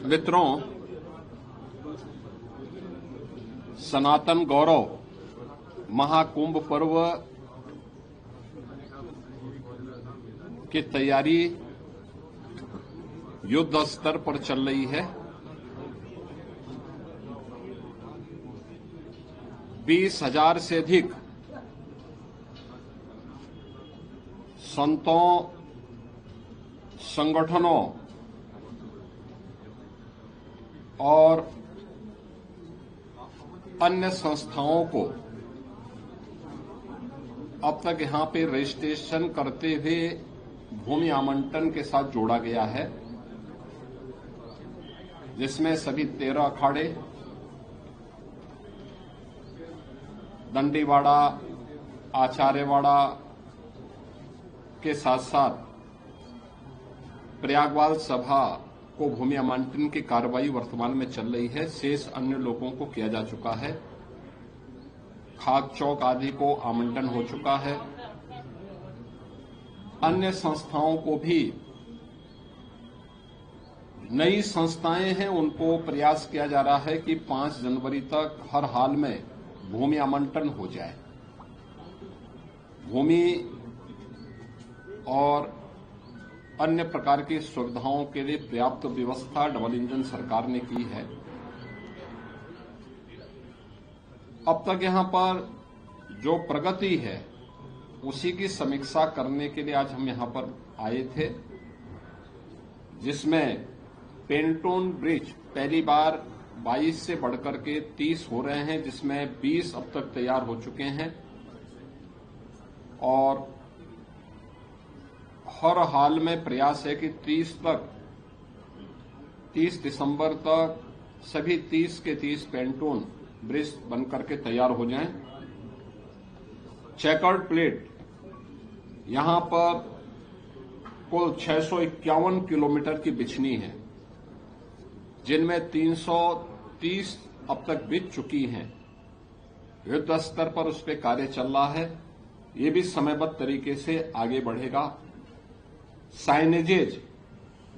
मित्रों, सनातन गौरव महाकुंभ पर्व की तैयारी युद्ध स्तर पर चल रही है। 20,000 से अधिक संतों, संगठनों और अन्य संस्थाओं को अब तक यहां पे रजिस्ट्रेशन करते हुए भूमि आवंटन के साथ जोड़ा गया है, जिसमें सभी 13 अखाड़े, दंडीवाड़ा, आचार्यवाड़ा के साथ साथ प्रयागवाल सभा को भूमि आवंटन की कार्रवाई वर्तमान में चल रही है। शेष अन्य लोगों को किया जा चुका है। खाक चौक आदि को आवंटन हो चुका है। अन्य संस्थाओं को भी, नई संस्थाएं हैं, उनको प्रयास किया जा रहा है कि 5 जनवरी तक हर हाल में भूमि आवंटन हो जाए। भूमि और अन्य प्रकार की सुविधाओं के लिए पर्याप्त व्यवस्था डबल इंजन सरकार ने की है। अब तक यहां पर जो प्रगति है उसी की समीक्षा करने के लिए आज हम यहां पर आए थे, जिसमें पेंटोन ब्रिज पहली बार 22 से बढ़कर के 30 हो रहे हैं, जिसमें 20 अब तक तैयार हो चुके हैं और हर हाल में प्रयास है कि 30 दिसंबर तक सभी 30 के 30 पेंटोन ब्रिज बनकर के तैयार हो जाएं। चेकर्ड प्लेट यहां पर कुल 651 किलोमीटर की बिछनी है, जिनमें 330 अब तक बिछ चुकी हैं। युद्ध स्तर पर उस पर कार्य चल रहा है। ये भी समयबद्ध तरीके से आगे बढ़ेगा। साइनेजेज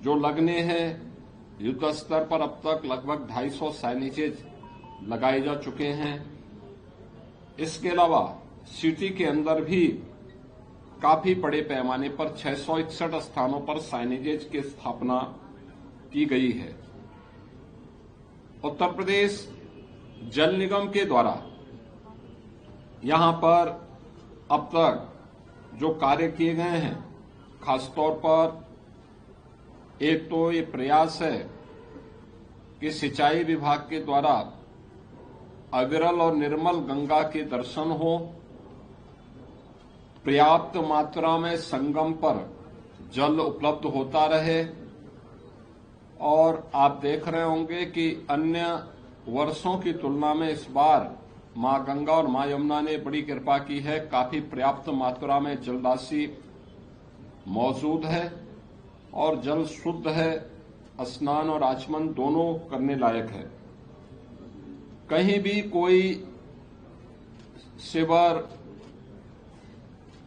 जो लगने हैं, युद्ध स्तर पर अब तक लगभग 250 साइनेजेज लगाए जा चुके हैं। इसके अलावा सिटी के अंदर भी काफी बड़े पैमाने पर 661 स्थानों पर साइनेजेज की स्थापना की गई है। उत्तर प्रदेश जल निगम के द्वारा यहां पर अब तक जो कार्य किए गए हैं, खासतौर पर एक तो ये प्रयास है कि सिंचाई विभाग के द्वारा अविरल और निर्मल गंगा के दर्शन हो, पर्याप्त मात्रा में संगम पर जल उपलब्ध होता रहे। और आप देख रहे होंगे कि अन्य वर्षों की तुलना में इस बार मां गंगा और मां यमुना ने बड़ी कृपा की है। काफी पर्याप्त मात्रा में जल राशि मौजूद है और जल शुद्ध है। स्नान और आचमन दोनों करने लायक है। कहीं भी कोई सीवर,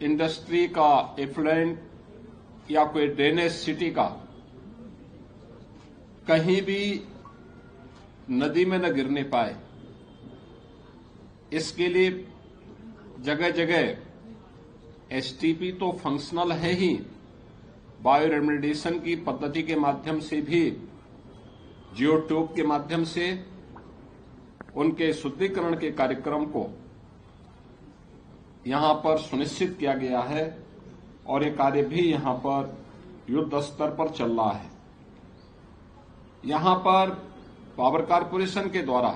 इंडस्ट्री का एफ्लुएंट या कोई ड्रेनेज सिटी का कहीं भी नदी में न गिरने पाए, इसके लिए जगह जगह एसटीपी तो फंक्शनल है ही, बायो रेमेडिएशन की पद्धति के माध्यम से भी, जियो ट्यूब के माध्यम से उनके शुद्धिकरण के कार्यक्रम को यहां पर सुनिश्चित किया गया है और ये कार्य भी यहां पर युद्ध स्तर पर चल रहा है। यहां पर पावर कारपोरेशन के द्वारा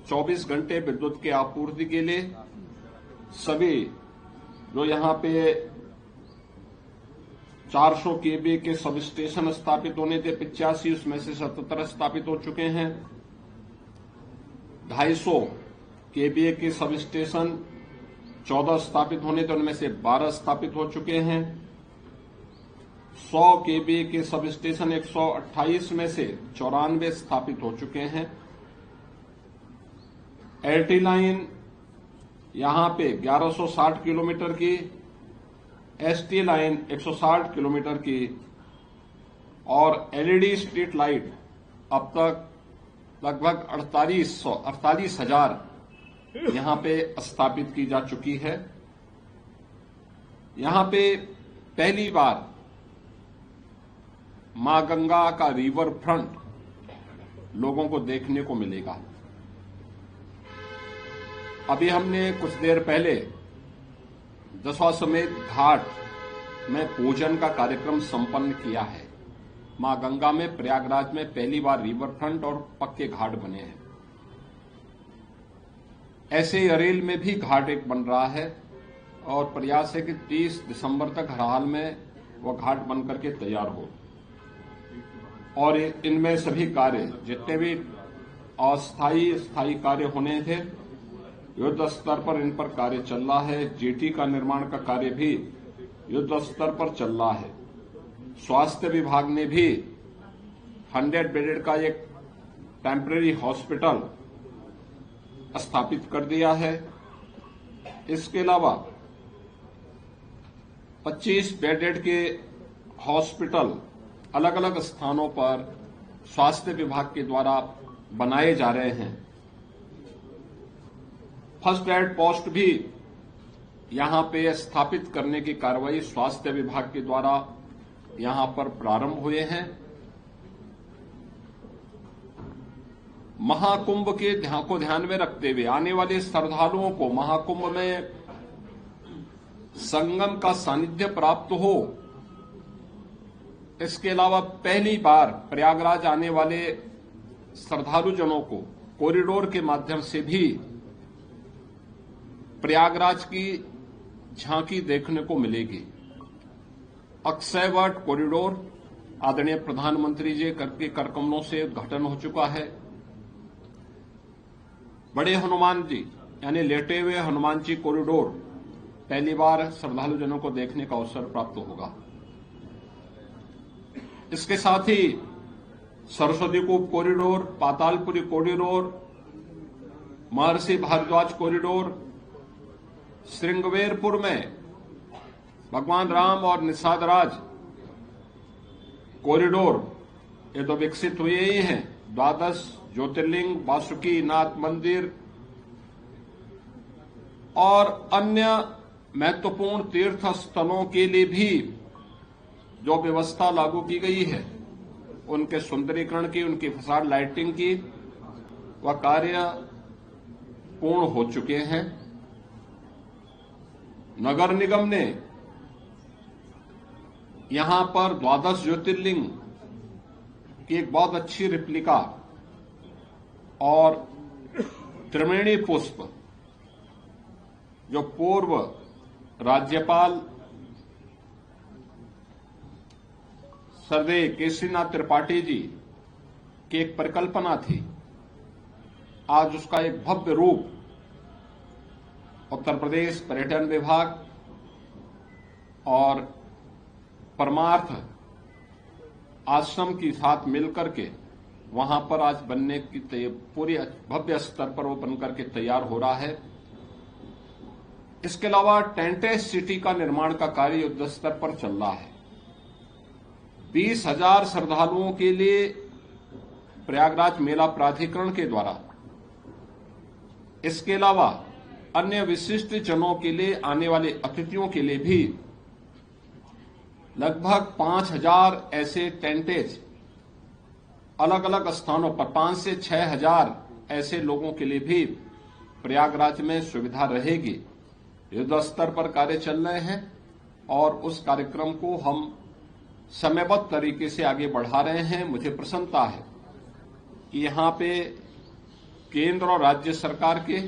24 घंटे विद्युत की आपूर्ति के लिए सभी जो यहां पे 400 केवी के सब स्टेशन स्थापित होने थे 85, उसमें से 77 स्थापित हो चुके हैं। 250 केवी के सब स्टेशन 14 स्थापित होने थे, उनमें से 12 स्थापित हो चुके हैं। 100 केवी के सब स्टेशन 128 में से 94 स्थापित हो चुके हैं। एलटी लाइन यहां पे 1160 किलोमीटर की, एसटी लाइन 160 किलोमीटर की और एलईडी स्ट्रीट लाइट अब तक लगभग 48,000 यहां पे स्थापित की जा चुकी है। यहां पे पहली बार मां गंगा का रिवर फ्रंट लोगों को देखने को मिलेगा। अभी हमने कुछ देर पहले दशाश्वमेध घाट में पूजन का कार्यक्रम संपन्न किया है। मां गंगा में प्रयागराज में पहली बार रिवर फ्रंट और पक्के घाट बने हैं। ऐसे ही अरेल में भी घाट एक बन रहा है और प्रयास है कि 30 दिसंबर तक हर हाल में वह घाट बनकर के तैयार हो। और इनमें सभी कार्य जितने भी अस्थायी स्थायी कार्य होने थे युद्ध स्तर पर इन पर कार्य चल रहा है। जेटी का निर्माण का कार्य भी युद्ध स्तर पर चल रहा है। स्वास्थ्य विभाग ने भी 100 बेडेड का एक टेम्परेरी हॉस्पिटल स्थापित कर दिया है। इसके अलावा 25 बेडेड के हॉस्पिटल अलग अलग स्थानों पर स्वास्थ्य विभाग के द्वारा बनाए जा रहे हैं। फर्स्ट एड पोस्ट भी यहां पे स्थापित करने की कार्रवाई स्वास्थ्य विभाग के द्वारा यहां पर प्रारंभ हुए हैं। महाकुंभ के को ध्यान में रखते हुए आने वाले श्रद्धालुओं को महाकुंभ में संगम का सानिध्य प्राप्त हो, इसके अलावा पहली बार प्रयागराज आने वाले श्रद्धालुजनों को कॉरिडोर के माध्यम से भी प्रयागराज की झांकी देखने को मिलेगी। अक्षयवट कॉरिडोर आदरणीय प्रधानमंत्री जी के करकमलों से उद्घाटन हो चुका है। बड़े हनुमान जी यानी लेटे हुए हनुमान जी कॉरिडोर पहली बार श्रद्धालुजनों को देखने का अवसर प्राप्त होगा। इसके साथ ही सरस्वती कूप कॉरिडोर, पातालपुरी कॉरिडोर, महर्षि भारद्वाज कॉरिडोर, श्रृंगवेरपुर में भगवान राम और निषाद राज कॉरिडोर ये तो विकसित हुए ही हैं। 12 ज्योतिर्लिंग, वासुकी नाथ मंदिर और अन्य महत्वपूर्ण तीर्थ स्थलों के लिए भी जो व्यवस्था लागू की गई है उनके सुंदरीकरण की, उनकी फसाड लाइटिंग की वह कार्य पूर्ण हो चुके हैं। नगर निगम ने यहां पर 12 ज्योतिर्लिंग की एक बहुत अच्छी रिप्लिका और त्रिवेणी पुष्प जो पूर्व राज्यपाल सर्वे केसरीनाथ त्रिपाठी जी की एक परिकल्पना थी, आज उसका एक भव्य रूप उत्तर प्रदेश पर्यटन विभाग और परमार्थ आश्रम के साथ मिलकर के वहां पर आज बनने की पूरी भव्य स्तर पर वो बनकर के तैयार हो रहा है। इसके अलावा टेंटेज सिटी का निर्माण का कार्य युद्ध स्तर पर चल रहा है। 20,000 श्रद्धालुओं के लिए प्रयागराज मेला प्राधिकरण के द्वारा, इसके अलावा अन्य विशिष्ट जनों के लिए, आने वाले अतिथियों के लिए भी लगभग 5,000 ऐसे टेंटेज अलग अलग स्थानों पर 5 से 6,000 ऐसे लोगों के लिए भी प्रयागराज में सुविधा रहेगी। युद्ध स्तर पर कार्य चल रहे हैं और उस कार्यक्रम को हम समयबद्ध तरीके से आगे बढ़ा रहे हैं। मुझे प्रसन्नता है कि यहां पे केंद्र और राज्य सरकार के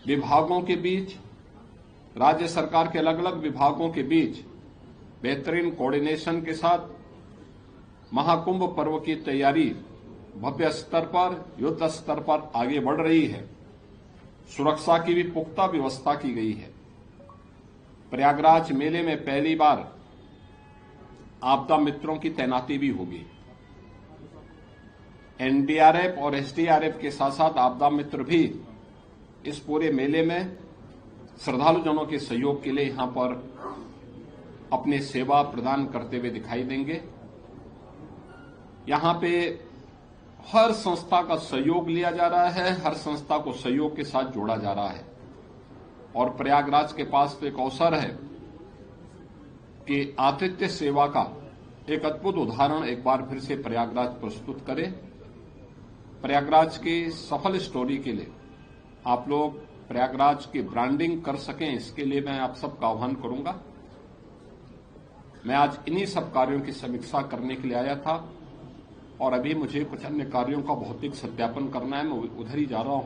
विभागों के बीच, राज्य सरकार के अलग अलग विभागों के बीच बेहतरीन कोऑर्डिनेशन के साथ महाकुंभ पर्व की तैयारी भव्य स्तर पर, युद्ध स्तर पर आगे बढ़ रही है। सुरक्षा की भी पुख्ता व्यवस्था की गई है। प्रयागराज मेले में पहली बार आपदा मित्रों की तैनाती भी होगी। एनडीआरएफ और एसडीआरएफ के साथ साथ आपदा मित्र भी इस पूरे मेले में श्रद्धालुजनों के सहयोग के लिए यहां पर अपनी सेवा प्रदान करते हुए दिखाई देंगे। यहां पे हर संस्था का सहयोग लिया जा रहा है, हर संस्था को सहयोग के साथ जोड़ा जा रहा है। और प्रयागराज के पास तो एक अवसर है कि आतिथ्य सेवा का एक अद्भुत उदाहरण एक बार फिर से प्रयागराज प्रस्तुत करे। प्रयागराज की सफल स्टोरी के लिए आप लोग प्रयागराज की ब्रांडिंग कर सकें, इसके लिए मैं आप सबका आह्वान करूंगा। मैं आज इन्हीं सब कार्यों की समीक्षा करने के लिए आया था और अभी मुझे कुछ अन्य कार्यों का भौतिक सत्यापन करना है, मैं उधर ही जा रहा हूं।